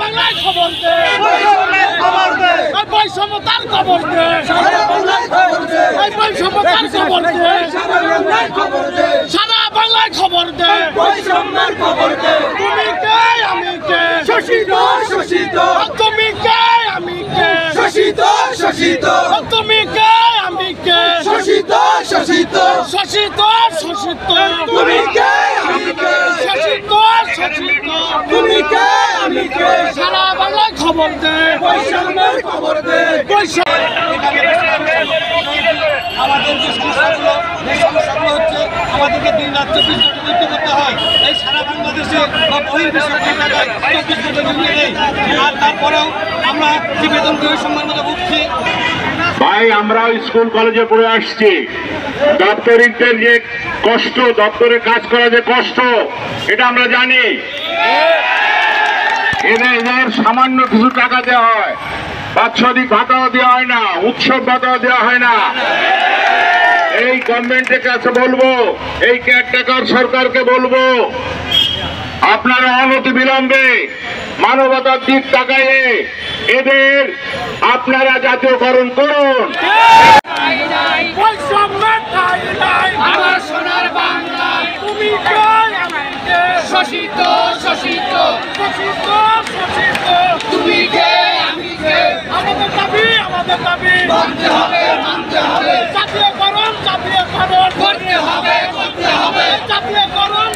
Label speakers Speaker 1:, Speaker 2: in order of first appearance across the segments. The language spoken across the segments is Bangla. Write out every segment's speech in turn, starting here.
Speaker 1: বাংলায় খবর দে, বৈষম্যতার খবর দে, বৈষম্যতার খবর দে, সারা বাংলায় খবর দে,
Speaker 2: বৈষম্যের খবর দে।
Speaker 1: তুমি কে আমি কে,
Speaker 2: শোষিত শোষিত,
Speaker 1: তুমি কে আমি কে,
Speaker 2: শোষিত শোষিত,
Speaker 1: তুমি কে আমি কে,
Speaker 2: শোষিত শোষিত,
Speaker 1: শোষিত শোষিত,
Speaker 2: তুমি কে আমি কে,
Speaker 1: শোষিত শোষিত,
Speaker 2: তুমি কে আমি কে,
Speaker 1: সারা বাংলায় খবর দে,
Speaker 2: বৈষম্যের খবর দে।
Speaker 3: আমাদের যে সমস্যাগুলো এই সমস্যাগুলো হচ্ছে আমাদেরকে দিন রাত 24 ঘন্টা ডিউটি করতে হয়। এই সারা বাংলাদেশে বা বহির্বিশ্বের জায়গায় 24 ঘন্টা ডিউটি নেই। আর তারপরেও আমরা যে বেতন দিয়ে সম্মান মতো ভুগছি।
Speaker 4: ভাই আমরা স্কুল কলেজে পড়ে আসছি, দপ্তরিকদের যে কষ্ট, দপ্তরে কাজ করা যে কষ্ট, এটা আমরা জানি। এদের সামান্য কিছু টাকা দেওয়া হয়, বাৎসরিক ভাতাও দেওয়া হয় না, উৎসব ভাতাও দেওয়া হয় না। এই গভর্নমেন্টের কাছে বলবো, এই কেয়ারটেকার সরকারকে বলবো, আপনারা অনতি বিলম্বে মানবতার দিক তাকাইয়ে এদের আপনারা জাতীয়করণ করুন।
Speaker 1: আমার সোনার বাংলা, তুমি কে আমি কে,
Speaker 5: শোষিত শোষিত,
Speaker 1: শোষিত শোষিত,
Speaker 5: তুমি কে আমি কে,
Speaker 1: আমাদের দাবি
Speaker 5: মানতে হবে মানতে হবে,
Speaker 1: জাতীয়করণ
Speaker 5: করতে হবে করতে হবে,
Speaker 1: জাতীয়করণ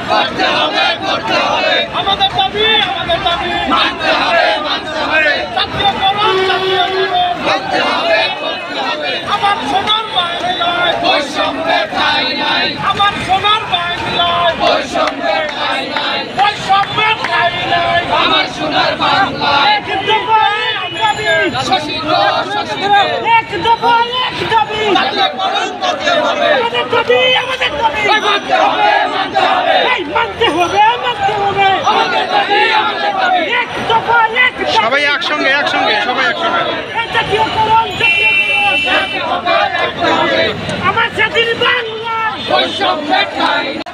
Speaker 5: করতে হবে করতে হবে,
Speaker 1: আমাদের দাবি
Speaker 5: মানতে হবে মানতে হবে,
Speaker 1: জাতীয়করণ
Speaker 5: করতে হবে করতে হবে।
Speaker 1: আমার সোনার বাংলায়
Speaker 5: বৈষম্যের ঠাঁই নাই,
Speaker 1: আমার সোনার বাংলায়
Speaker 5: বৈষম্যের ঠাঁই নাই,
Speaker 1: বৈষম্যের ঠাঁই নাই,
Speaker 5: আমার সোনার বাংলায় শোষিত শোষিত,
Speaker 1: এক দাবি
Speaker 5: জাতীয়করণ করতে হবে,
Speaker 1: আমাদের দাবি
Speaker 5: মানতে হবে মানতে হবে,
Speaker 1: মানতে হবে
Speaker 5: আমাদের দাবি আমাদের দাবি,
Speaker 1: এক দফা
Speaker 3: সবাই একসঙ্গে সবাই একসঙ্গে।
Speaker 1: জাতীয়করণ
Speaker 5: করতে হবে
Speaker 1: আমার স্বাধীন বাংলা
Speaker 5: বৈষম্যের ঠাঁই